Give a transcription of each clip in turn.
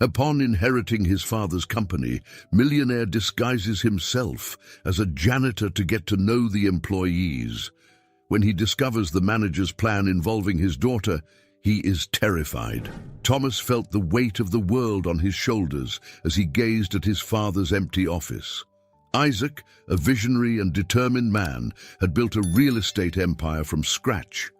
Upon inheriting his father's company, Millionaire disguises himself as a janitor to get to know the employees. When he discovers the manager's plan involving his daughter, he is terrified. Thomas felt the weight of the world on his shoulders as he gazed at his father's empty office. Isaac, a visionary and determined man, had built a real estate empire from scratch.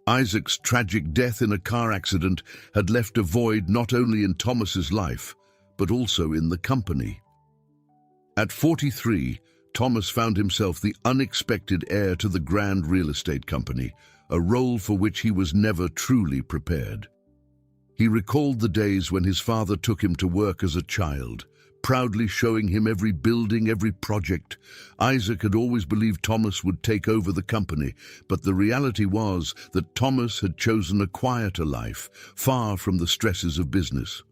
Isaac's tragic death in a car accident had left a void not only in Thomas's life, but also in the company. At 43, Thomas found himself the unexpected heir to the grand real estate company, a role for which he was never truly prepared. He recalled the days when his father took him to work as a child, proudly showing him every building, every project. Isaac had always believed Thomas would take over the company, but the reality was that Thomas had chosen a quieter life, far from the stresses of business.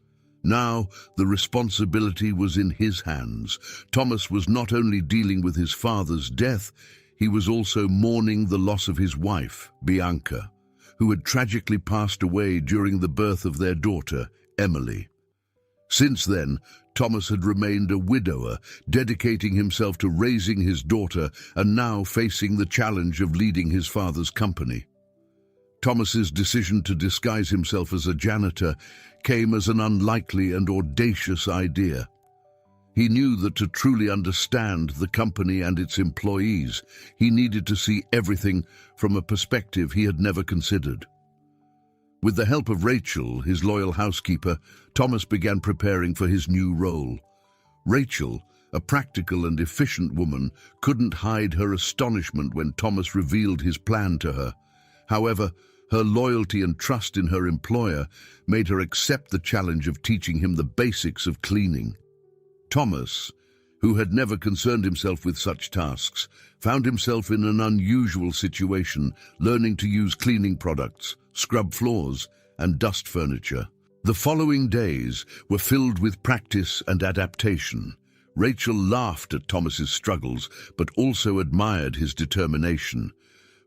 Now, the responsibility was in his hands. Thomas was not only dealing with his father's death, he was also mourning the loss of his wife, Bianca, who had tragically passed away during the birth of their daughter, Emily. Since then, Thomas had remained a widower, dedicating himself to raising his daughter and now facing the challenge of leading his father's company. Thomas's decision to disguise himself as a janitor came as an unlikely and audacious idea. He knew that to truly understand the company and its employees, he needed to see everything from a perspective he had never considered. With the help of Rachel, his loyal housekeeper, Thomas began preparing for his new role. Rachel, a practical and efficient woman, couldn't hide her astonishment when Thomas revealed his plan to her. However, her loyalty and trust in her employer made her accept the challenge of teaching him the basics of cleaning. Thomas, who had never concerned himself with such tasks, found himself in an unusual situation, learning to use cleaning products, scrub floors, and dust furniture. The following days were filled with practice and adaptation. Rachel laughed at Thomas's struggles, but also admired his determination.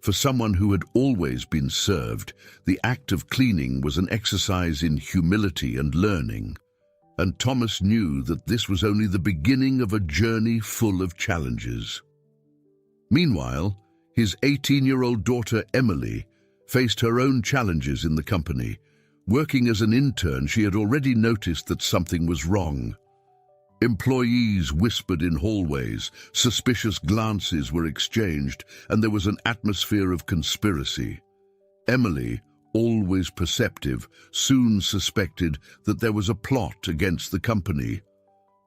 For someone who had always been served, the act of cleaning was an exercise in humility and learning. And Thomas knew that this was only the beginning of a journey full of challenges. Meanwhile, his 18-year-old daughter Emily faced her own challenges in the company. Working as an intern, she had already noticed that something was wrong. Employees whispered in hallways, suspicious glances were exchanged, and there was an atmosphere of conspiracy. Emily, always perceptive, soon suspected that there was a plot against the company.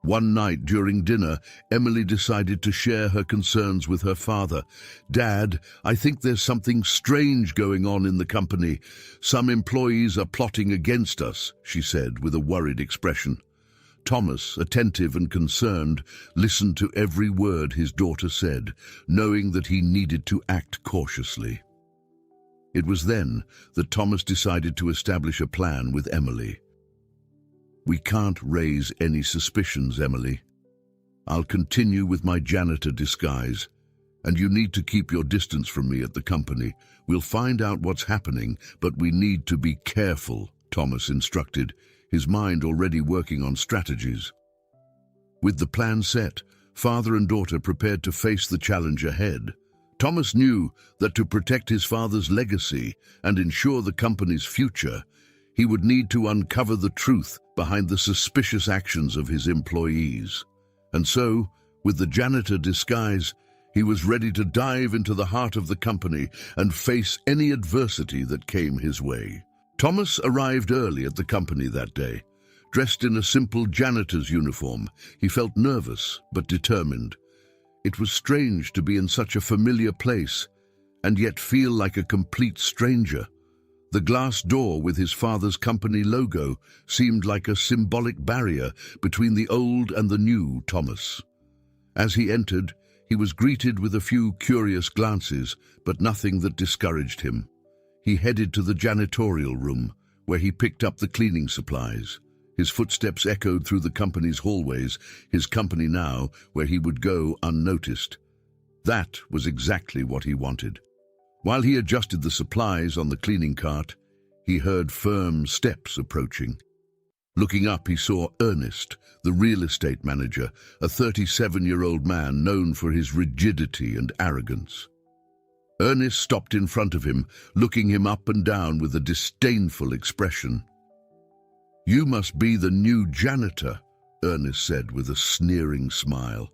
One night during dinner, Emily decided to share her concerns with her father. "Dad, I think there's something strange going on in the company. Some employees are plotting against us," she said with a worried expression. Thomas, attentive and concerned, listened to every word his daughter said, knowing that he needed to act cautiously. It was then that Thomas decided to establish a plan with Emily. "We can't raise any suspicions, Emily. I'll continue with my janitor disguise, and you need to keep your distance from me at the company. We'll find out what's happening, but we need to be careful," Thomas instructed, his mind already working on strategies. With the plan set, father and daughter prepared to face the challenge ahead. Thomas knew that to protect his father's legacy and ensure the company's future, he would need to uncover the truth behind the suspicious actions of his employees. And so, with the janitor disguise, he was ready to dive into the heart of the company and face any adversity that came his way. Thomas arrived early at the company that day. Dressed in a simple janitor's uniform, he felt nervous but determined. It was strange to be in such a familiar place and yet feel like a complete stranger. The glass door with his father's company logo seemed like a symbolic barrier between the old and the new Thomas. As he entered, he was greeted with a few curious glances, but nothing that discouraged him. He headed to the janitorial room, where he picked up the cleaning supplies. His footsteps echoed through the company's hallways, his company now where he would go unnoticed. That was exactly what he wanted. While he adjusted the supplies on the cleaning cart, he heard firm steps approaching. Looking up, he saw Ernest, the real estate manager, a 37-year-old man known for his rigidity and arrogance. Ernest stopped in front of him, looking him up and down with a disdainful expression. "You must be the new janitor," Ernest said with a sneering smile.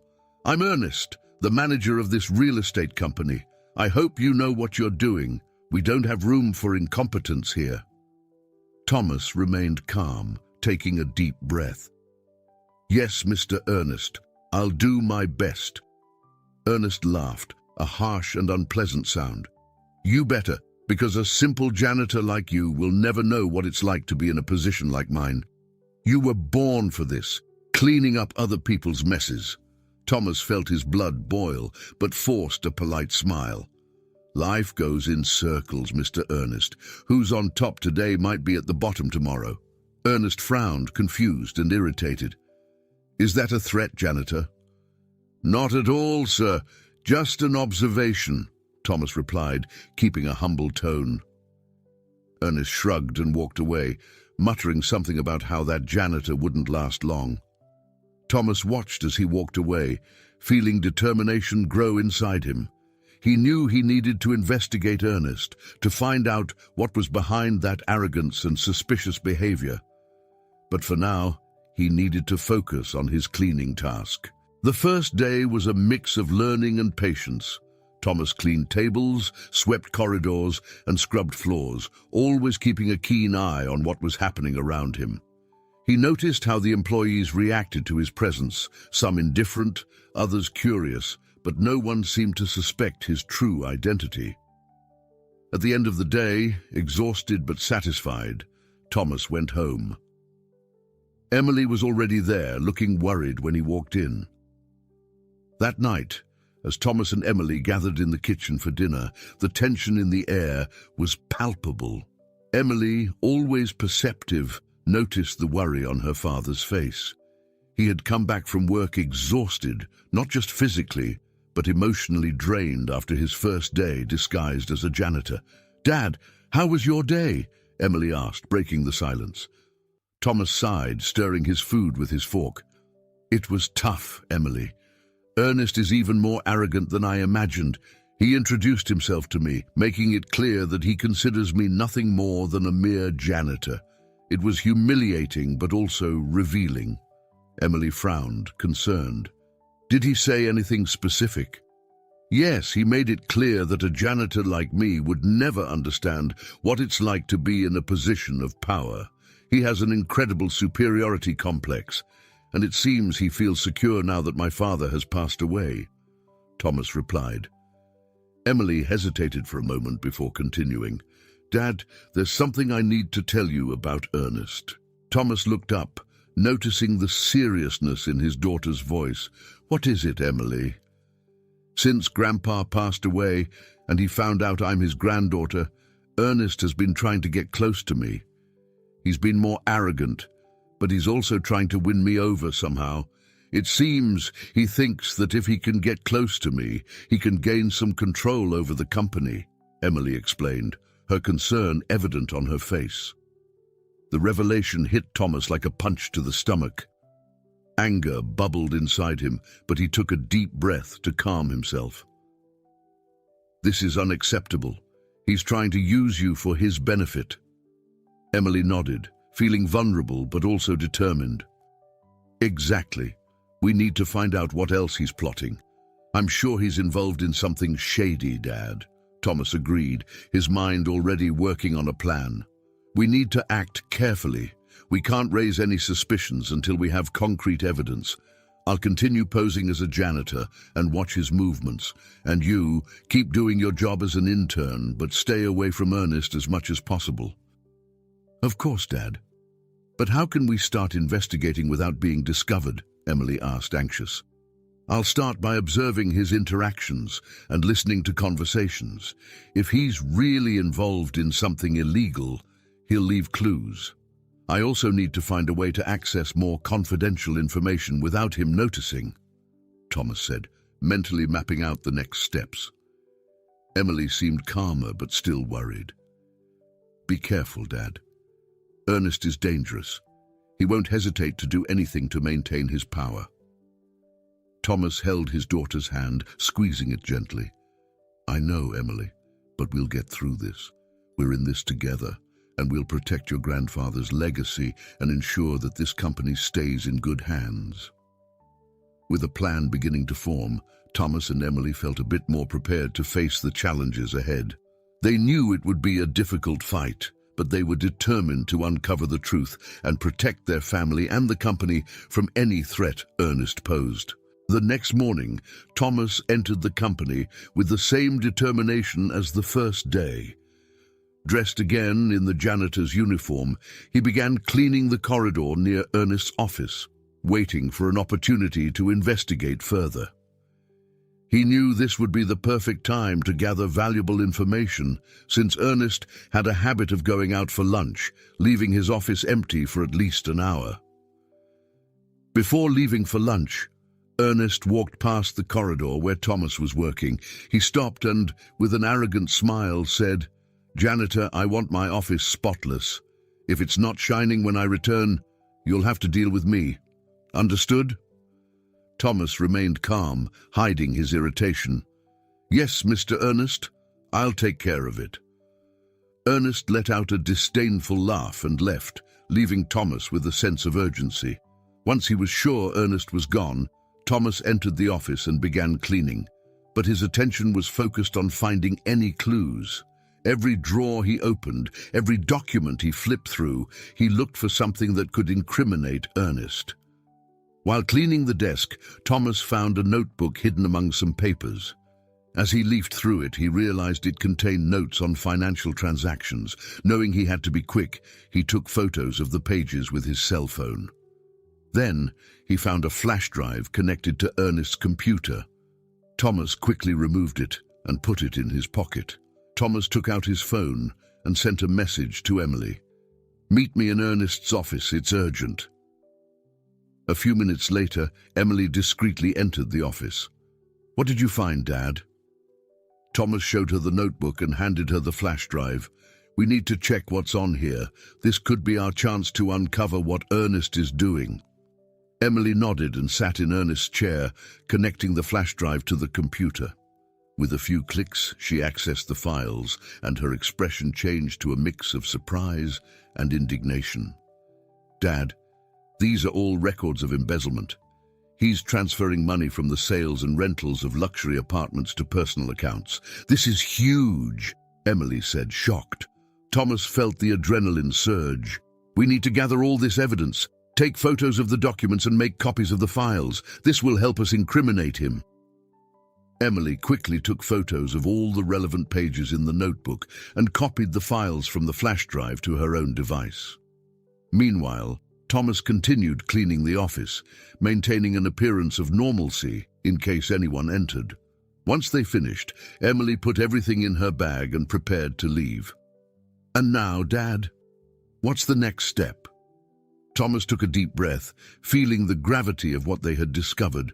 "I'm Ernest, the manager of this real estate company. I hope you know what you're doing. We don't have room for incompetence here." Thomas remained calm, taking a deep breath. "Yes, Mr. Ernest, I'll do my best." Ernest laughed, a harsh and unpleasant sound. "You better, because a simple janitor like you will never know what it's like to be in a position like mine. You were born for this, cleaning up other people's messes." Thomas felt his blood boil, but forced a polite smile. "Life goes in circles, Mr. Ernest. Who's on top today might be at the bottom tomorrow." Ernest frowned, confused and irritated. "Is that a threat, janitor?" "Not at all, sir. Just an observation," Thomas replied, keeping a humble tone. Ernest shrugged and walked away, muttering something about how that janitor wouldn't last long. Thomas watched as he walked away, feeling determination grow inside him. He knew he needed to investigate Ernest, to find out what was behind that arrogance and suspicious behavior. But for now, he needed to focus on his cleaning task. The first day was a mix of learning and patience. Thomas cleaned tables, swept corridors, and scrubbed floors, always keeping a keen eye on what was happening around him. He noticed how the employees reacted to his presence, some indifferent, others curious, but no one seemed to suspect his true identity. At the end of the day, exhausted but satisfied, Thomas went home. Emily was already there, looking worried when he walked in. That night, as Thomas and Emily gathered in the kitchen for dinner, the tension in the air was palpable. Emily, always perceptive, noticed the worry on her father's face. He had come back from work exhausted, not just physically, but emotionally drained after his first day disguised as a janitor. "Dad, how was your day?" Emily asked, breaking the silence. Thomas sighed, stirring his food with his fork. "It was tough, Emily. Ernest is even more arrogant than I imagined. He introduced himself to me, making it clear that he considers me nothing more than a mere janitor. It was humiliating, but also revealing." Emily frowned, concerned. "Did he say anything specific?" "Yes, he made it clear that a janitor like me would never understand what it's like to be in a position of power. He has an incredible superiority complex, and it seems he feels secure now that my father has passed away," Thomas replied. Emily hesitated for a moment before continuing. "Dad, there's something I need to tell you about Ernest." Thomas looked up, noticing the seriousness in his daughter's voice. "What is it, Emily?" "Since Grandpa passed away and he found out I'm his granddaughter, Ernest has been trying to get close to me. He's been more arrogant, but he's also trying to win me over somehow. It seems he thinks that if he can get close to me, he can gain some control over the company," Emily explained, her concern evident on her face. The revelation hit Thomas like a punch to the stomach. Anger bubbled inside him, but he took a deep breath to calm himself. "This is unacceptable. He's trying to use you for his benefit." Emily nodded, feeling vulnerable but also determined. "Exactly. We need to find out what else he's plotting. I'm sure he's involved in something shady, Dad," Thomas agreed, his mind already working on a plan. "We need to act carefully. We can't raise any suspicions until we have concrete evidence. I'll continue posing as a janitor and watch his movements. And you, keep doing your job as an intern, but stay away from Ernest as much as possible." "Of course, Dad. But how can we start investigating without being discovered?" Emily asked, anxious. "I'll start by observing his interactions and listening to conversations. If he's really involved in something illegal, he'll leave clues. I also need to find a way to access more confidential information without him noticing," Thomas said, mentally mapping out the next steps. Emily seemed calmer but still worried. "Be careful, Dad. Ernest is dangerous. He won't hesitate to do anything to maintain his power. Thomas held his daughter's hand, squeezing it gently. I know, Emily, but we'll get through this. We're in this together, and we'll protect your grandfather's legacy and ensure that this company stays in good hands. With a plan beginning to form, Thomas and Emily felt a bit more prepared to face the challenges ahead. They knew it would be a difficult fight, but they were determined to uncover the truth and protect their family and the company from any threat Ernest posed. The next morning, Thomas entered the company with the same determination as the first day. Dressed again in the janitor's uniform, he began cleaning the corridor near Ernest's office, waiting for an opportunity to investigate further. He knew this would be the perfect time to gather valuable information, since Ernest had a habit of going out for lunch, leaving his office empty for at least an hour. Before leaving for lunch, Ernest walked past the corridor where Thomas was working. He stopped and, with an arrogant smile, said, "Janitor, I want my office spotless. If it's not shining when I return, you'll have to deal with me. Understood?" Thomas remained calm, hiding his irritation. "Yes, Mr. Ernest, I'll take care of it." Ernest let out a disdainful laugh and left, leaving Thomas with a sense of urgency. Once he was sure Ernest was gone, Thomas entered the office and began cleaning, but his attention was focused on finding any clues. Every drawer he opened, every document he flipped through, he looked for something that could incriminate Ernest. While cleaning the desk, Thomas found a notebook hidden among some papers. As he leafed through it, he realized it contained notes on financial transactions. Knowing he had to be quick, he took photos of the pages with his cell phone. Then, he found a flash drive connected to Ernest's computer. Thomas quickly removed it and put it in his pocket. Thomas took out his phone and sent a message to Emily. "Meet me in Ernest's office, it's urgent." A few minutes later, Emily discreetly entered the office. "What did you find, Dad?" Thomas showed her the notebook and handed her the flash drive. "We need to check what's on here. This could be our chance to uncover what Ernest is doing." Emily nodded and sat in Ernest's chair, connecting the flash drive to the computer. With a few clicks, she accessed the files, and her expression changed to a mix of surprise and indignation. "Dad, these are all records of embezzlement. He's transferring money from the sales and rentals of luxury apartments to personal accounts. This is huge," Emily said, shocked. Thomas felt the adrenaline surge. "We need to gather all this evidence. Take photos of the documents and make copies of the files. This will help us incriminate him." Emily quickly took photos of all the relevant pages in the notebook and copied the files from the flash drive to her own device. Meanwhile, Thomas continued cleaning the office, maintaining an appearance of normalcy in case anyone entered. Once they finished, Emily put everything in her bag and prepared to leave. "And now, Dad, what's the next step?" Thomas took a deep breath, feeling the gravity of what they had discovered.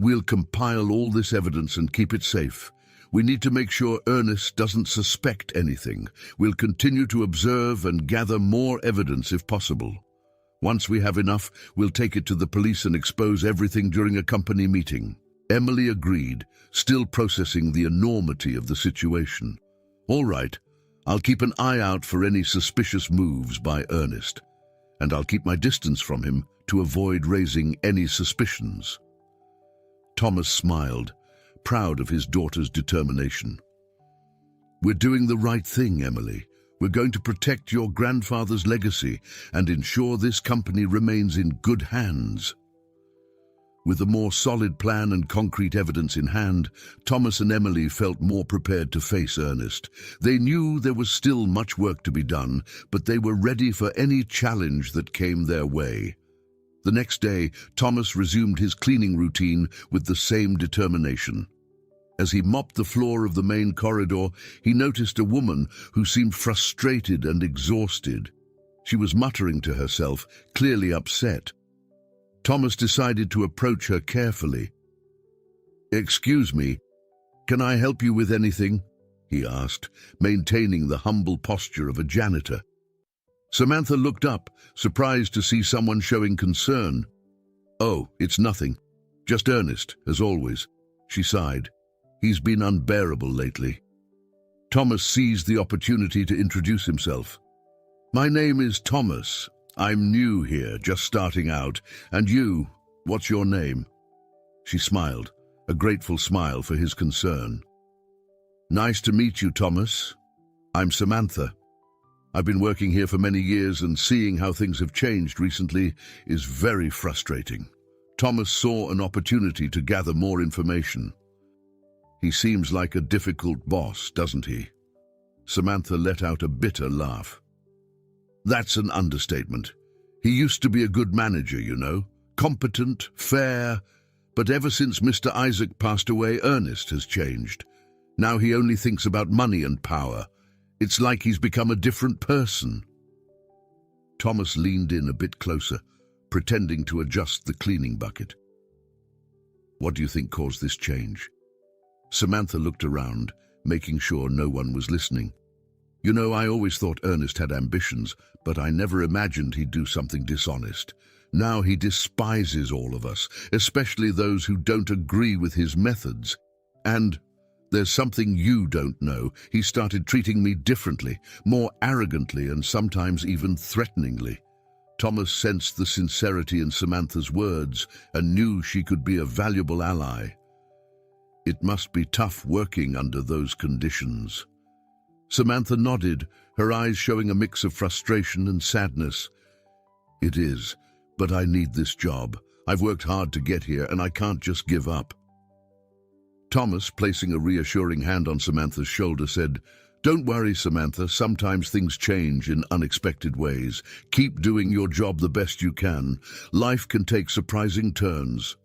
"We'll compile all this evidence and keep it safe. We need to make sure Ernest doesn't suspect anything. We'll continue to observe and gather more evidence if possible. Once we have enough, we'll take it to the police and expose everything during a company meeting." Emily agreed, still processing the enormity of the situation. "All right, I'll keep an eye out for any suspicious moves by Ernest, and I'll keep my distance from him to avoid raising any suspicions." Thomas smiled, proud of his daughter's determination. "We're doing the right thing, Emily. We're going to protect your grandfather's legacy and ensure this company remains in good hands." With a more solid plan and concrete evidence in hand, Thomas and Emily felt more prepared to face Ernest. They knew there was still much work to be done, but they were ready for any challenge that came their way. The next day, Thomas resumed his cleaning routine with the same determination. As he mopped the floor of the main corridor, he noticed a woman who seemed frustrated and exhausted. She was muttering to herself, clearly upset. Thomas decided to approach her carefully. "Excuse me, can I help you with anything?" he asked, maintaining the humble posture of a janitor. Samantha looked up, surprised to see someone showing concern. "Oh, it's nothing. Just Ernest, as always," she sighed. "He's been unbearable lately." Thomas seized the opportunity to introduce himself. "My name is Thomas. I'm new here, just starting out. And you, what's your name?" She smiled, a grateful smile for his concern. "Nice to meet you, Thomas. I'm Samantha. I've been working here for many years, and seeing how things have changed recently is very frustrating." Thomas saw an opportunity to gather more information. "He seems like a difficult boss, doesn't he?" Samantha let out a bitter laugh. "That's an understatement. He used to be a good manager, you know. Competent, fair, but ever since Mr. Isaac passed away, Ernest has changed. Now he only thinks about money and power. It's like he's become a different person." Thomas leaned in a bit closer, pretending to adjust the cleaning bucket. "What do you think caused this change?" Samantha looked around, making sure no one was listening. "You know, I always thought Ernest had ambitions, but I never imagined he'd do something dishonest. Now he despises all of us, especially those who don't agree with his methods. And there's something you don't know. He started treating me differently, more arrogantly and sometimes even threateningly." Thomas sensed the sincerity in Samantha's words and knew she could be a valuable ally. It must be tough working under those conditions. Samantha nodded, her eyes showing a mix of frustration and sadness. "It is, but I need this job. I've worked hard to get here, and I can't just give up." Thomas, placing a reassuring hand on Samantha's shoulder, said, "Don't worry, Samantha. Sometimes things change in unexpected ways. Keep doing your job the best you can. Life can take surprising turns."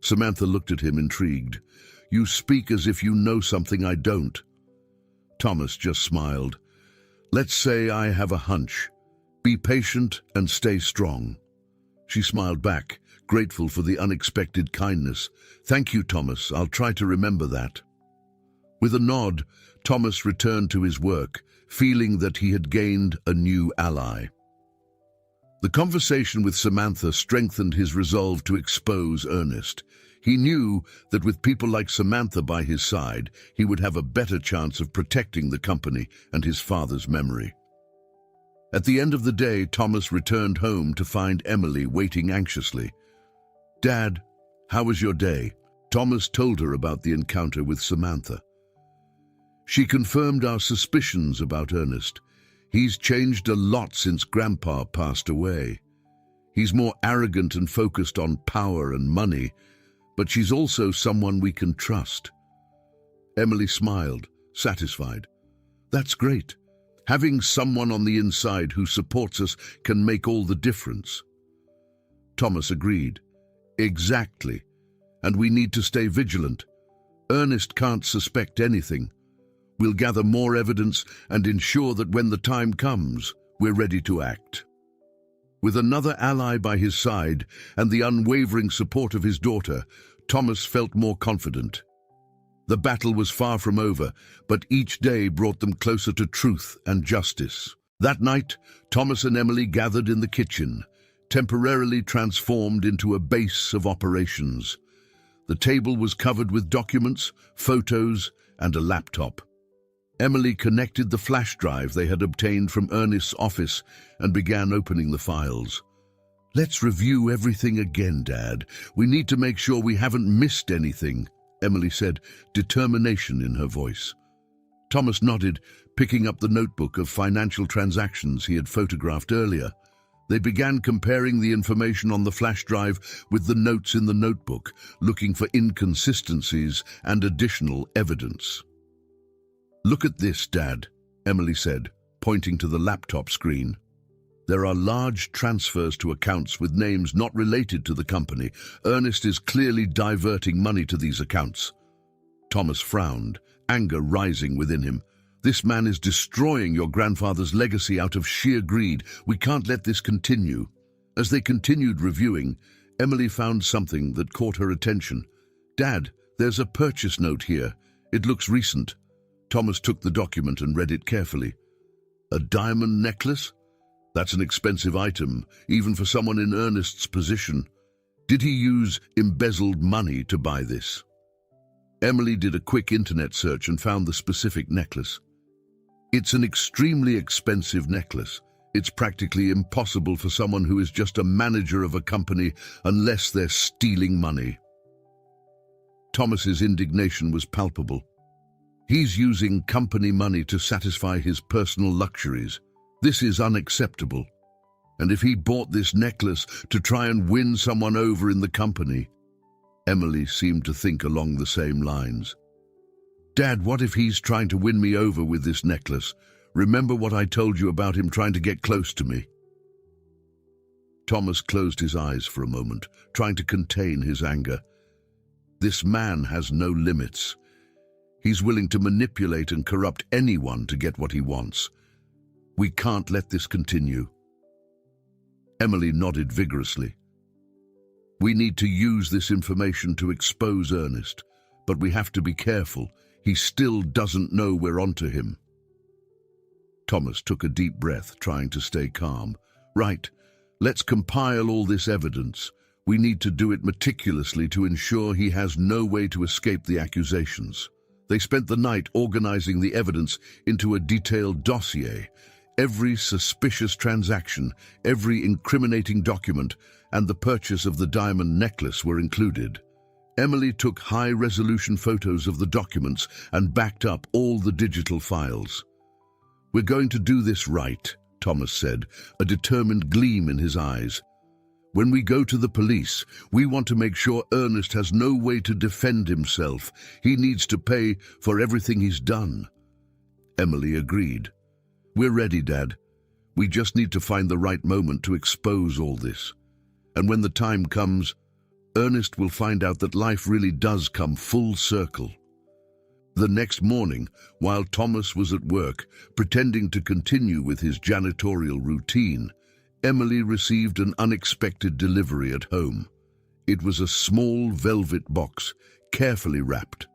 Samantha looked at him, intrigued. "You speak as if you know something I don't." Thomas just smiled. "Let's say I have a hunch. Be patient and stay strong." She smiled back, grateful for the unexpected kindness. "Thank you, Thomas. I'll try to remember that." With a nod, Thomas returned to his work, feeling that he had gained a new ally. The conversation with Samantha strengthened his resolve to expose Ernest. He knew that with people like Samantha by his side, he would have a better chance of protecting the company and his father's memory. At the end of the day, Thomas returned home to find Emily waiting anxiously. "Dad, how was your day?" Thomas told her about the encounter with Samantha. "She confirmed our suspicions about Ernest. He's changed a lot since Grandpa passed away. He's more arrogant and focused on power and money, but she's also someone we can trust." Emily smiled, satisfied. "That's great. Having someone on the inside who supports us can make all the difference." Thomas agreed. "Exactly. And we need to stay vigilant. Ernest can't suspect anything. We'll gather more evidence and ensure that when the time comes, we're ready to act." With another ally by his side and the unwavering support of his daughter, Thomas felt more confident. The battle was far from over, but each day brought them closer to truth and justice. That night, Thomas and Emily gathered in the kitchen, temporarily transformed into a base of operations. The table was covered with documents, photos, and a laptop. Emily connected the flash drive they had obtained from Ernest's office and began opening the files. "Let's review everything again, Dad. We need to make sure we haven't missed anything," Emily said, determination in her voice. Thomas nodded, picking up the notebook of financial transactions he had photographed earlier. They began comparing the information on the flash drive with the notes in the notebook, looking for inconsistencies and additional evidence. "Look at this, Dad," Emily said, pointing to the laptop screen. "There are large transfers to accounts with names not related to the company. Ernest is clearly diverting money to these accounts." Thomas frowned, anger rising within him. "This man is destroying your grandfather's legacy out of sheer greed. We can't let this continue." As they continued reviewing, Emily found something that caught her attention. "Dad, there's a purchase note here. It looks recent." Thomas took the document and read it carefully. "A diamond necklace? That's an expensive item, even for someone in Ernest's position. Did he use embezzled money to buy this? Emily did a quick internet search and found the specific necklace. It's an extremely expensive necklace. It's practically impossible for someone who is just a manager of a company unless they're stealing money. Thomas's indignation was palpable. He's using company money to satisfy his personal luxuries. This is unacceptable. And if he bought this necklace to try and win someone over in the company? Emily seemed to think along the same lines. Dad, what if he's trying to win me over with this necklace? Remember what I told you about him trying to get close to me? Thomas closed his eyes for a moment, trying to contain his anger. This man has no limits. He's willing to manipulate and corrupt anyone to get what he wants. We can't let this continue. Emily nodded vigorously. We need to use this information to expose Ernest, but we have to be careful. He still doesn't know we're onto him. Thomas took a deep breath, trying to stay calm. Right, let's compile all this evidence. We need to do it meticulously to ensure he has no way to escape the accusations. They spent the night organizing the evidence into a detailed dossier. Every suspicious transaction, every incriminating document, and the purchase of the diamond necklace were included. Emily took high-resolution photos of the documents and backed up all the digital files. We're going to do this right, Thomas said, a determined gleam in his eyes. When we go to the police, we want to make sure Ernest has no way to defend himself. He needs to pay for everything he's done. Emily agreed. We're ready, Dad. We just need to find the right moment to expose all this. And when the time comes, Ernest will find out that life really does come full circle. The next morning, while Thomas was at work, pretending to continue with his janitorial routine, Emily received an unexpected delivery at home. It was a small velvet box, carefully wrapped.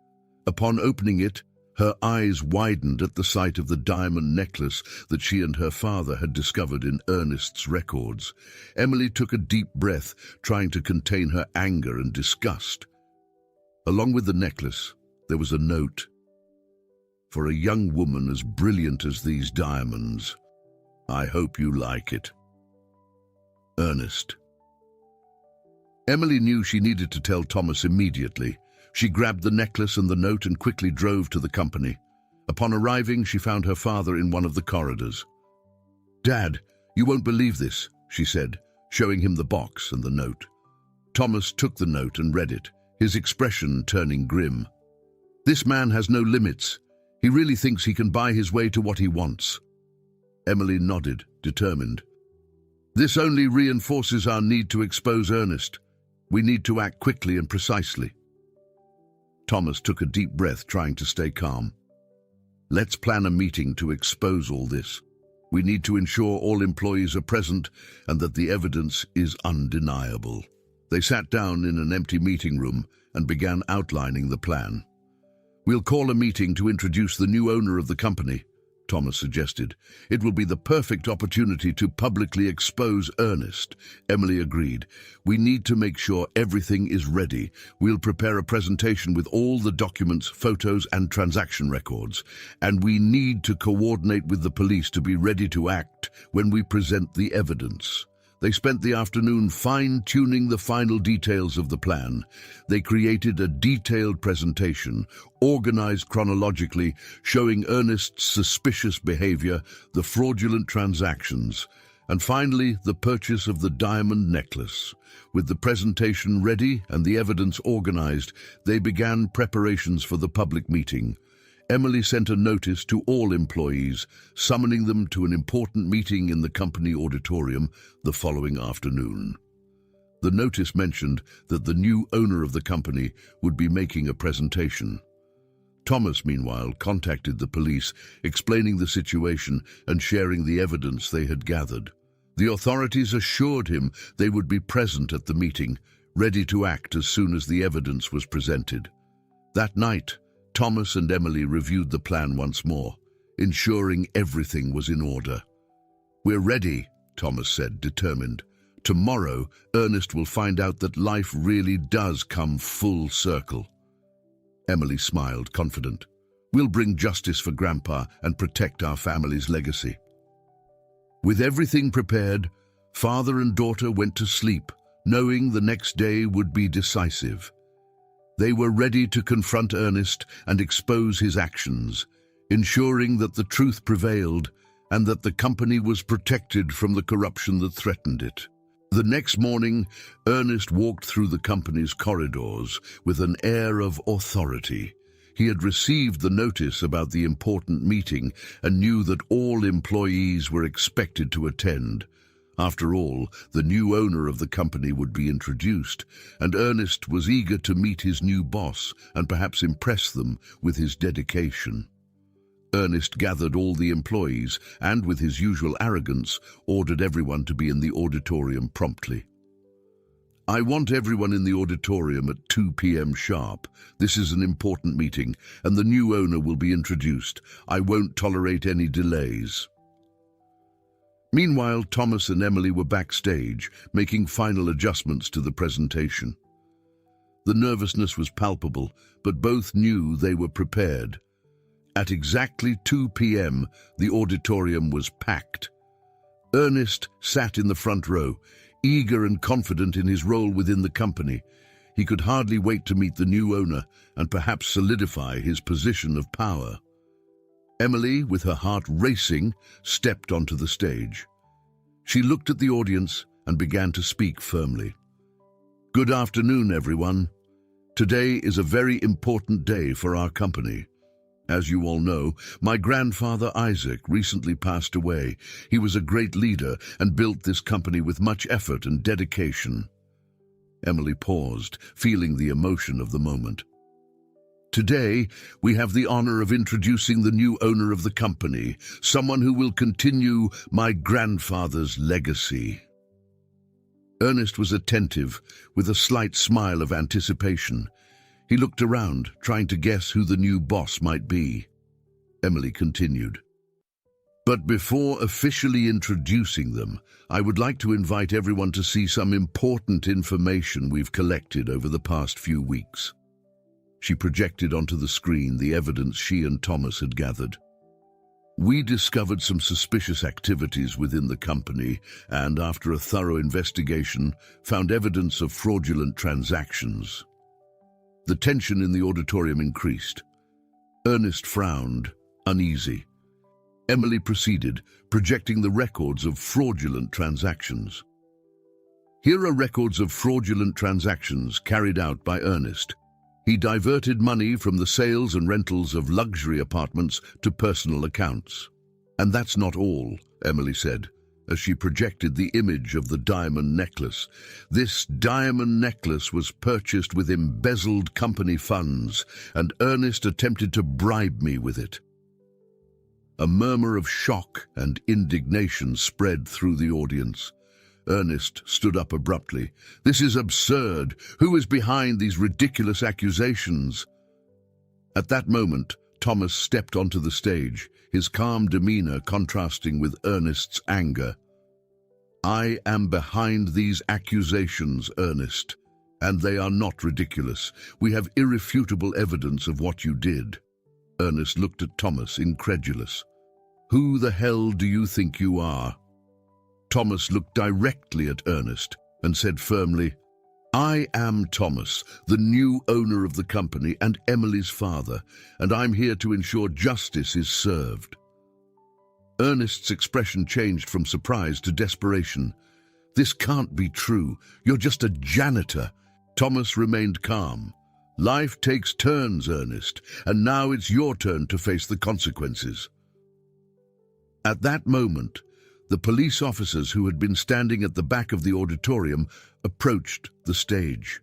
Upon opening it, her eyes widened at the sight of the diamond necklace that she and her father had discovered in Ernest's records. Emily took a deep breath, trying to contain her anger and disgust. Along with the necklace, there was a note. For a young woman as brilliant as these diamonds, I hope you like it. Ernest. Emily knew she needed to tell Thomas immediately. She grabbed the necklace and the note and quickly drove to the company. Upon arriving, she found her father in one of the corridors. Dad, you won't believe this, she said, showing him the box and the note. Thomas took the note and read it, his expression turning grim. This man has no limits. He really thinks he can buy his way to what he wants. Emily nodded, determined. This only reinforces our need to expose Ernest. We need to act quickly and precisely. Thomas took a deep breath, trying to stay calm. Let's plan a meeting to expose all this. We need to ensure all employees are present and that the evidence is undeniable. They sat down in an empty meeting room and began outlining the plan. We'll call a meeting to introduce the new owner of the company, Thomas suggested. It will be the perfect opportunity to publicly expose Ernest. Emily agreed. We need to make sure everything is ready. We'll prepare a presentation with all the documents, photos, and transaction records. And we need to coordinate with the police to be ready to act when we present the evidence. They spent the afternoon fine-tuning the final details of the plan. They created a detailed presentation, organized chronologically, showing Ernest's suspicious behavior, the fraudulent transactions, and finally the purchase of the diamond necklace. With the presentation ready and the evidence organized, they began preparations for the public meeting. Emily sent a notice to all employees, summoning them to an important meeting in the company auditorium the following afternoon. The notice mentioned that the new owner of the company would be making a presentation. Thomas, meanwhile, contacted the police, explaining the situation and sharing the evidence they had gathered. The authorities assured him they would be present at the meeting, ready to act as soon as the evidence was presented. That night, Thomas and Emily reviewed the plan once more, ensuring everything was in order. We're ready, Thomas said, determined. Tomorrow, Ernest will find out that life really does come full circle. Emily smiled, confident. We'll bring justice for Grandpa and protect our family's legacy. With everything prepared, father and daughter went to sleep, knowing the next day would be decisive. They were ready to confront Ernest and expose his actions, ensuring that the truth prevailed and that the company was protected from the corruption that threatened it. The next morning, Ernest walked through the company's corridors with an air of authority. He had received the notice about the important meeting and knew that all employees were expected to attend. After all, the new owner of the company would be introduced, and Ernest was eager to meet his new boss and perhaps impress them with his dedication. Ernest gathered all the employees and, with his usual arrogance, ordered everyone to be in the auditorium promptly. I want everyone in the auditorium at 2 p.m. sharp. This is an important meeting, and the new owner will be introduced. I won't tolerate any delays. Meanwhile, Thomas and Emily were backstage, making final adjustments to the presentation. The nervousness was palpable, but both knew they were prepared. At exactly 2 p.m., the auditorium was packed. Ernest sat in the front row, eager and confident in his role within the company. He could hardly wait to meet the new owner and perhaps solidify his position of power. Emily, with her heart racing, stepped onto the stage. She looked at the audience and began to speak firmly. Good afternoon, everyone. Today is a very important day for our company. As you all know, my grandfather Isaac recently passed away. He was a great leader and built this company with much effort and dedication. Emily paused, feeling the emotion of the moment. Today, we have the honor of introducing the new owner of the company, someone who will continue my grandfather's legacy. Ernest was attentive, with a slight smile of anticipation. He looked around, trying to guess who the new boss might be. Emily continued. But before officially introducing them, I would like to invite everyone to see some important information we've collected over the past few weeks. She projected onto the screen the evidence she and Thomas had gathered. We discovered some suspicious activities within the company and, after a thorough investigation, found evidence of fraudulent transactions. The tension in the auditorium increased. Ernest frowned, uneasy. Emily proceeded, projecting the records of fraudulent transactions. Here are records of fraudulent transactions carried out by Ernest. He diverted money from the sales and rentals of luxury apartments to personal accounts. And that's not all, Emily said, as she projected the image of the diamond necklace. This diamond necklace was purchased with embezzled company funds, and Ernest attempted to bribe me with it. A murmur of shock and indignation spread through the audience. Ernest stood up abruptly. This is absurd. Who is behind these ridiculous accusations? At that moment, Thomas stepped onto the stage, his calm demeanor contrasting with Ernest's anger. I am behind these accusations, Ernest, and they are not ridiculous. We have irrefutable evidence of what you did. Ernest looked at Thomas, incredulous. Who the hell do you think you are? Thomas looked directly at Ernest and said firmly, I am Thomas, the new owner of the company and Emily's father, and I'm here to ensure justice is served. Ernest's expression changed from surprise to desperation. This can't be true. You're just a janitor. Thomas remained calm. Life takes turns, Ernest, and now it's your turn to face the consequences. At that moment, the police officers who had been standing at the back of the auditorium approached the stage.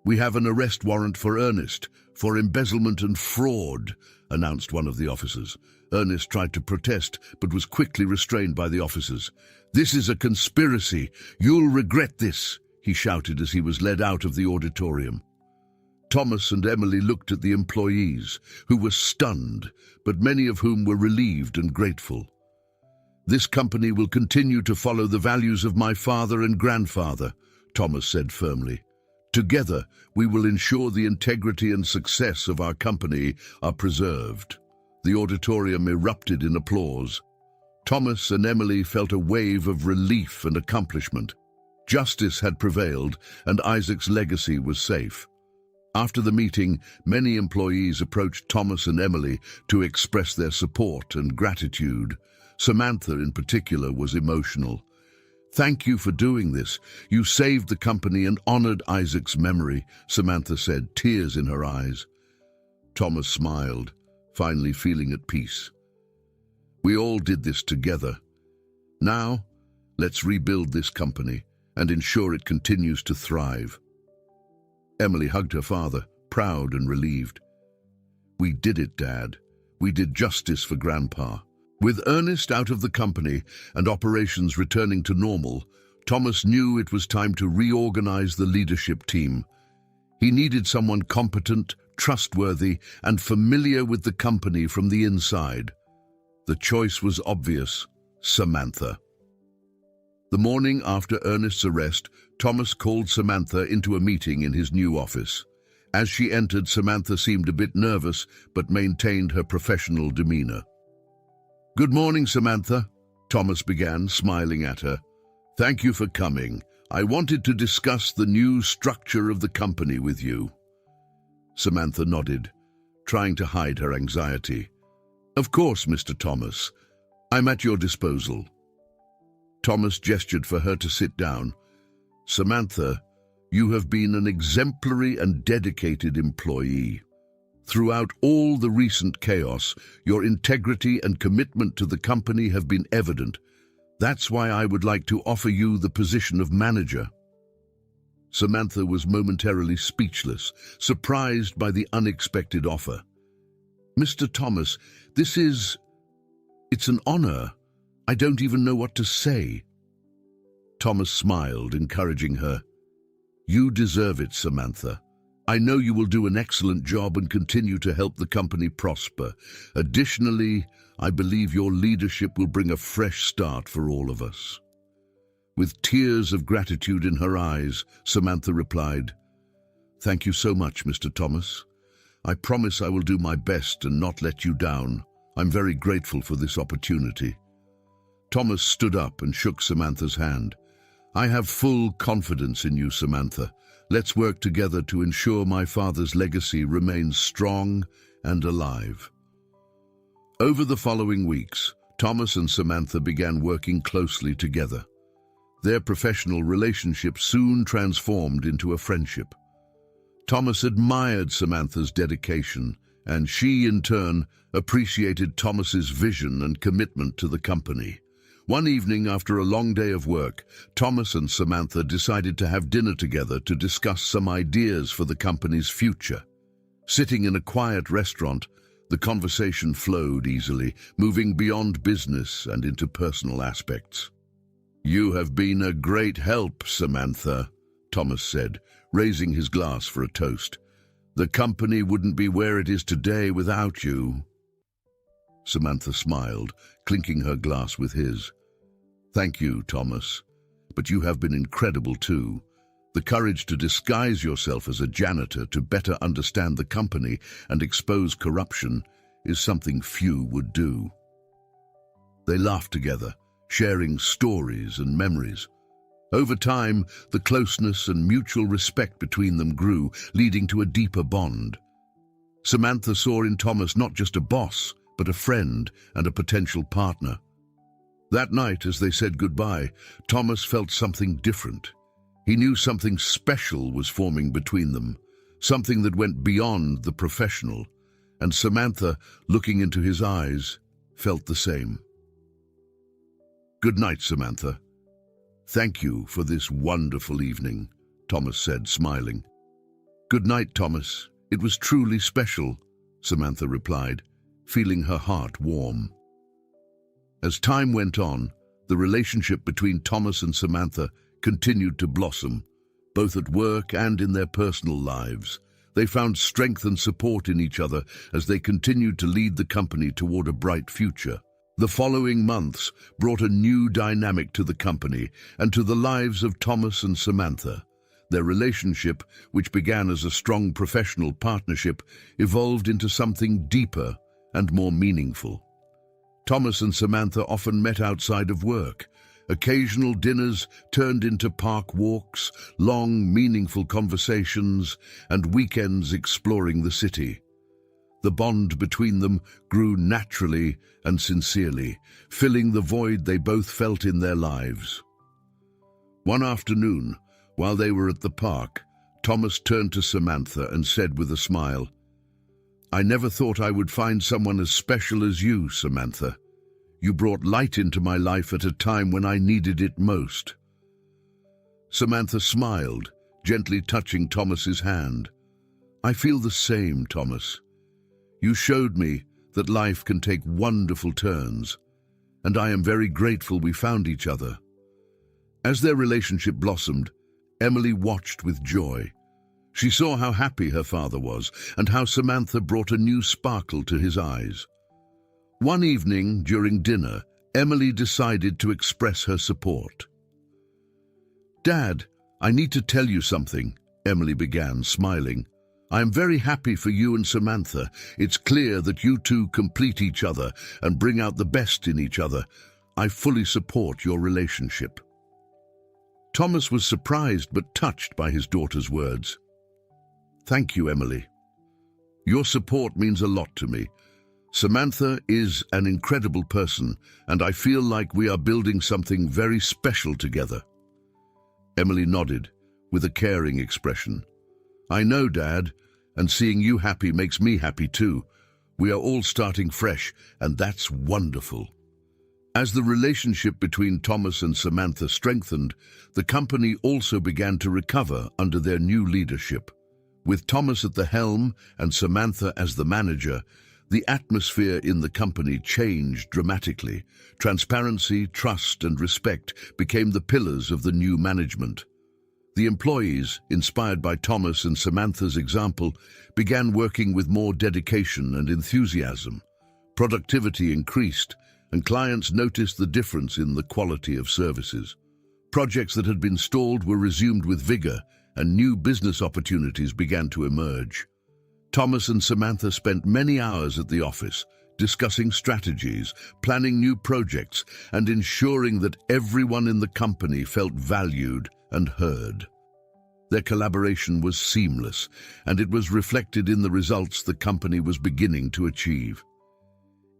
We have an arrest warrant for Ernest for embezzlement and fraud, announced one of the officers. Ernest tried to protest, but was quickly restrained by the officers. This is a conspiracy. You'll regret this, he shouted as he was led out of the auditorium. Thomas and Emily looked at the employees, who were stunned, but many of whom were relieved and grateful. This company will continue to follow the values of my father and grandfather, Thomas said firmly. Together, we will ensure the integrity and success of our company are preserved. The auditorium erupted in applause. Thomas and Emily felt a wave of relief and accomplishment. Justice had prevailed, and Isaac's legacy was safe. After the meeting, many employees approached Thomas and Emily to express their support and gratitude. Samantha, in particular, was emotional. "Thank you for doing this. You saved the company and honored Isaac's memory," Samantha said, tears in her eyes. Thomas smiled, finally feeling at peace. "We all did this together. Now, let's rebuild this company and ensure it continues to thrive." Emily hugged her father, proud and relieved. "We did it, Dad. We did justice for Grandpa." With Ernest out of the company and operations returning to normal, Thomas knew it was time to reorganize the leadership team. He needed someone competent, trustworthy, and familiar with the company from the inside. The choice was obvious: Samantha. The morning after Ernest's arrest, Thomas called Samantha into a meeting in his new office. As she entered, Samantha seemed a bit nervous, but maintained her professional demeanor. "Good morning, Samantha," Thomas began, smiling at her. "Thank you for coming. I wanted to discuss the new structure of the company with you." Samantha nodded, trying to hide her anxiety. "Of course, Mr. Thomas. I'm at your disposal." Thomas gestured for her to sit down. "Samantha, you have been an exemplary and dedicated employee. Throughout all the recent chaos, your integrity and commitment to the company have been evident. That's why I would like to offer you the position of manager." Samantha was momentarily speechless, surprised by the unexpected offer. "Mr. Thomas, it's an honor. I don't even know what to say." Thomas smiled, encouraging her. "You deserve it, Samantha. I know you will do an excellent job and continue to help the company prosper. Additionally, I believe your leadership will bring a fresh start for all of us." With tears of gratitude in her eyes, Samantha replied, "Thank you so much, Mr. Thomas. I promise I will do my best and not let you down. I'm very grateful for this opportunity." Thomas stood up and shook Samantha's hand. "I have full confidence in you, Samantha. Let's work together to ensure my father's legacy remains strong and alive." Over the following weeks, Thomas and Samantha began working closely together. Their professional relationship soon transformed into a friendship. Thomas admired Samantha's dedication, and she, in turn, appreciated Thomas's vision and commitment to the company. One evening, after a long day of work, Thomas and Samantha decided to have dinner together to discuss some ideas for the company's future. Sitting in a quiet restaurant, the conversation flowed easily, moving beyond business and into personal aspects. "You have been a great help, Samantha," Thomas said, raising his glass for a toast. "The company wouldn't be where it is today without you." Samantha smiled, clinking her glass with his. "Thank you, Thomas. But you have been incredible too. The courage to disguise yourself as a janitor to better understand the company and expose corruption is something few would do." They laughed together, sharing stories and memories. Over time, the closeness and mutual respect between them grew, leading to a deeper bond. Samantha saw in Thomas not just a boss, but a friend and a potential partner. That night, as they said goodbye, Thomas felt something different. He knew something special was forming between them, something that went beyond the professional, and Samantha, looking into his eyes, felt the same. "Good night, Samantha. Thank you for this wonderful evening," Thomas said, smiling. "Good night, Thomas. It was truly special," Samantha replied, feeling her heart warm. As time went on, the relationship between Thomas and Samantha continued to blossom, both at work and in their personal lives. They found strength and support in each other as they continued to lead the company toward a bright future. The following months brought a new dynamic to the company and to the lives of Thomas and Samantha. Their relationship, which began as a strong professional partnership, evolved into something deeper and more meaningful. Thomas and Samantha often met outside of work. Occasional dinners turned into park walks, long, meaningful conversations, and weekends exploring the city. The bond between them grew naturally and sincerely, filling the void they both felt in their lives. One afternoon, while they were at the park, Thomas turned to Samantha and said with a smile, "I never thought I would find someone as special as you, Samantha. You brought light into my life at a time when I needed it most." Samantha smiled, gently touching Thomas's hand. "I feel the same, Thomas. You showed me that life can take wonderful turns, and I am very grateful we found each other." As their relationship blossomed, Emily watched with joy. She saw how happy her father was and how Samantha brought a new sparkle to his eyes. One evening during dinner, Emily decided to express her support. "Dad, I need to tell you something," Emily began, smiling. "I am very happy for you and Samantha. It's clear that you two complete each other and bring out the best in each other. I fully support your relationship." Thomas was surprised but touched by his daughter's words. "Thank you, Emily. Your support means a lot to me. Samantha is an incredible person, and I feel like we are building something very special together." Emily nodded, with a caring expression. "I know, Dad, and seeing you happy makes me happy too. We are all starting fresh, and that's wonderful." As the relationship between Thomas and Samantha strengthened, the company also began to recover under their new leadership. With Thomas at the helm and Samantha as the manager, the atmosphere in the company changed dramatically. Transparency, trust, and respect became the pillars of the new management. The employees, inspired by Thomas and Samantha's example, began working with more dedication and enthusiasm. Productivity increased, and clients noticed the difference in the quality of services. Projects that had been stalled were resumed with vigor, and new business opportunities began to emerge. Thomas and Samantha spent many hours at the office, discussing strategies, planning new projects, and ensuring that everyone in the company felt valued and heard. Their collaboration was seamless, and it was reflected in the results the company was beginning to achieve.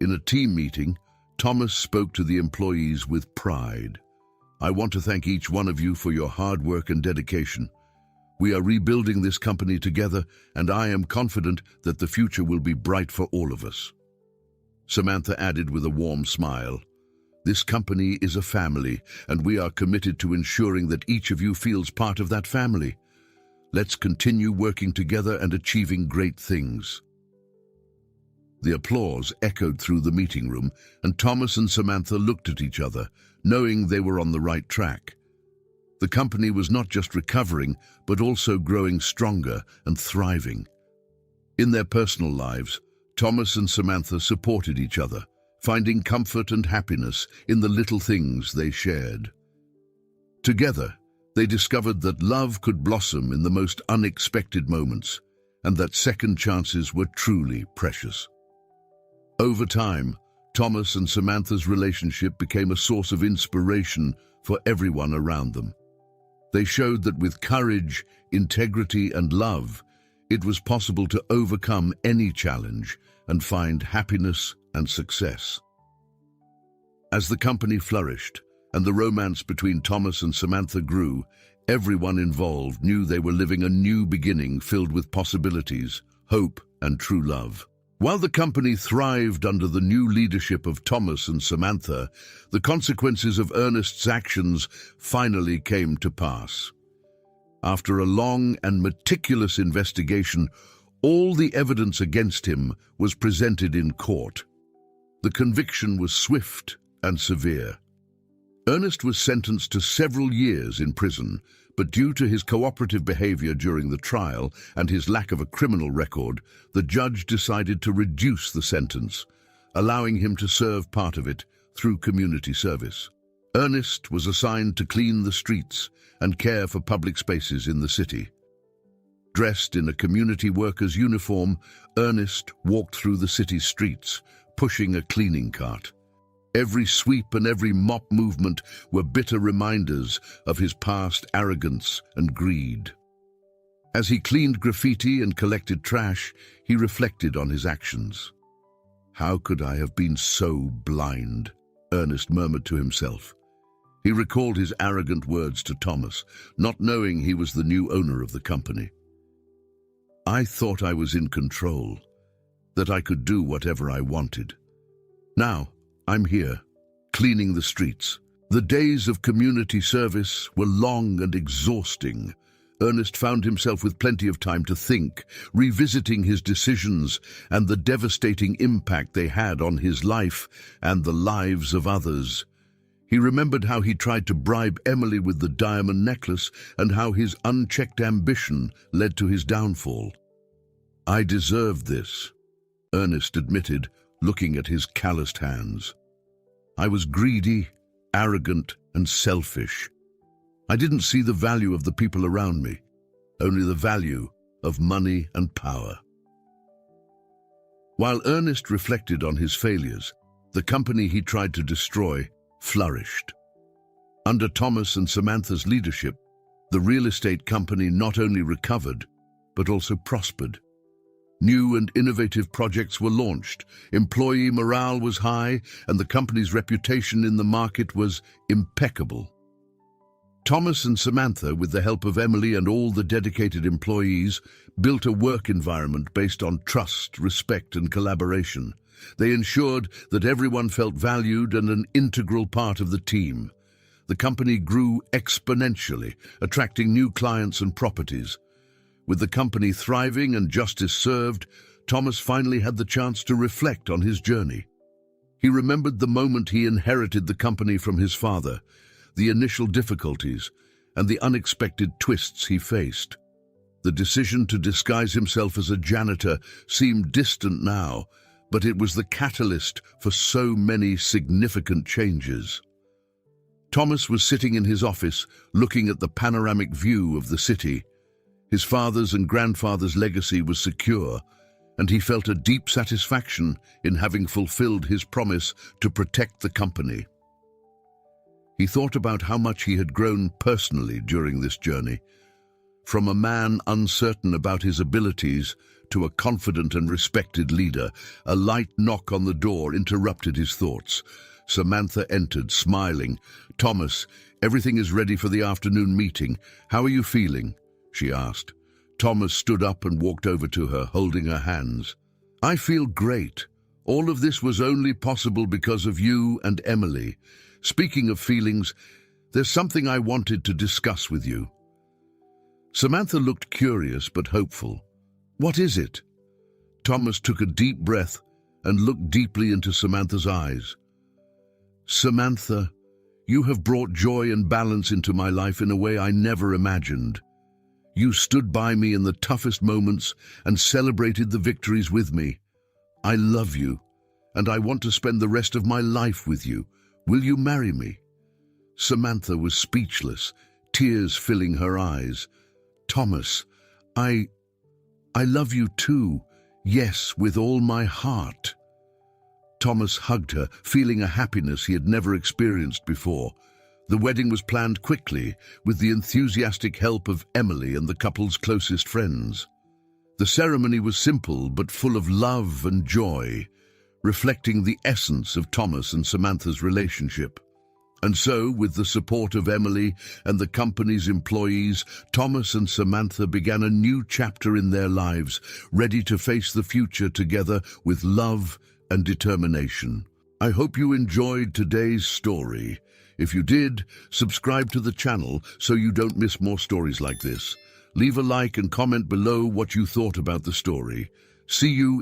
In a team meeting, Thomas spoke to the employees with pride. "I want to thank each one of you for your hard work and dedication. We are rebuilding this company together, and I am confident that the future will be bright for all of us." Samantha added with a warm smile, "This company is a family, and we are committed to ensuring that each of you feels part of that family. Let's continue working together and achieving great things." The applause echoed through the meeting room, and Thomas and Samantha looked at each other, knowing they were on the right track. The company was not just recovering, but also growing stronger and thriving. In their personal lives, Thomas and Samantha supported each other, finding comfort and happiness in the little things they shared. Together, they discovered that love could blossom in the most unexpected moments, and that second chances were truly precious. Over time, Thomas and Samantha's relationship became a source of inspiration for everyone around them. They showed that with courage, integrity, and love, it was possible to overcome any challenge and find happiness and success. As the company flourished and the romance between Thomas and Samantha grew, everyone involved knew they were living a new beginning filled with possibilities, hope, and true love. While the company thrived under the new leadership of Thomas and Samantha, the consequences of Ernest's actions finally came to pass. After a long and meticulous investigation, all the evidence against him was presented in court. The conviction was swift and severe. Ernest was sentenced to several years in prison, but due to his cooperative behavior during the trial and his lack of a criminal record, the judge decided to reduce the sentence, allowing him to serve part of it through community service. Ernest was assigned to clean the streets and care for public spaces in the city. Dressed in a community worker's uniform, Ernest walked through the city's streets, pushing a cleaning cart. Every sweep and every mop movement were bitter reminders of his past arrogance and greed. As he cleaned graffiti and collected trash, he reflected on his actions. "How could I have been so blind?" Ernest murmured to himself. He recalled his arrogant words to Thomas, not knowing he was the new owner of the company. "I thought I was in control, that I could do whatever I wanted. Now, I'm here, cleaning the streets." The days of community service were long and exhausting. Ernest found himself with plenty of time to think, revisiting his decisions and the devastating impact they had on his life and the lives of others. He remembered how he tried to bribe Emily with the diamond necklace and how his unchecked ambition led to his downfall. "I deserved this," Ernest admitted, looking at his calloused hands. "I was greedy, arrogant, and selfish. I didn't see the value of the people around me, only the value of money and power." While Ernest reflected on his failures, the company he tried to destroy flourished. Under Thomas and Samantha's leadership, the real estate company not only recovered, but also prospered. New and innovative projects were launched, employee morale was high, and the company's reputation in the market was impeccable. Thomas and Samantha, with the help of Emily and all the dedicated employees, built a work environment based on trust, respect, and collaboration. They ensured that everyone felt valued and an integral part of the team. The company grew exponentially, attracting new clients and properties. With the company thriving and justice served, Thomas finally had the chance to reflect on his journey. He remembered the moment he inherited the company from his father, the initial difficulties, and the unexpected twists he faced. The decision to disguise himself as a janitor seemed distant now, but it was the catalyst for so many significant changes. Thomas was sitting in his office, looking at the panoramic view of the city. His father's and grandfather's legacy was secure, and he felt a deep satisfaction in having fulfilled his promise to protect the company. He thought about how much he had grown personally during this journey. From a man uncertain about his abilities to a confident and respected leader, a light knock on the door interrupted his thoughts. Samantha entered, smiling. "Thomas, everything is ready for the afternoon meeting. How are you feeling?" she asked. Thomas stood up and walked over to her, holding her hands. "I feel great. All of this was only possible because of you and Emily. Speaking of feelings, there's something I wanted to discuss with you." Samantha looked curious but hopeful. "What is it?" Thomas took a deep breath and looked deeply into Samantha's eyes. "Samantha, you have brought joy and balance into my life in a way I never imagined. You stood by me in the toughest moments and celebrated the victories with me. I love you, and I want to spend the rest of my life with you. Will you marry me?" Samantha was speechless, tears filling her eyes. "Thomas, I love you too. Yes, with all my heart." Thomas hugged her, feeling a happiness he had never experienced before. The wedding was planned quickly, with the enthusiastic help of Emily and the couple's closest friends. The ceremony was simple but full of love and joy, reflecting the essence of Thomas and Samantha's relationship. And so, with the support of Emily and the company's employees, Thomas and Samantha began a new chapter in their lives, ready to face the future together with love and determination. I hope you enjoyed today's story. If you did, subscribe to the channel so you don't miss more stories like this. Leave a like and comment below what you thought about the story. See you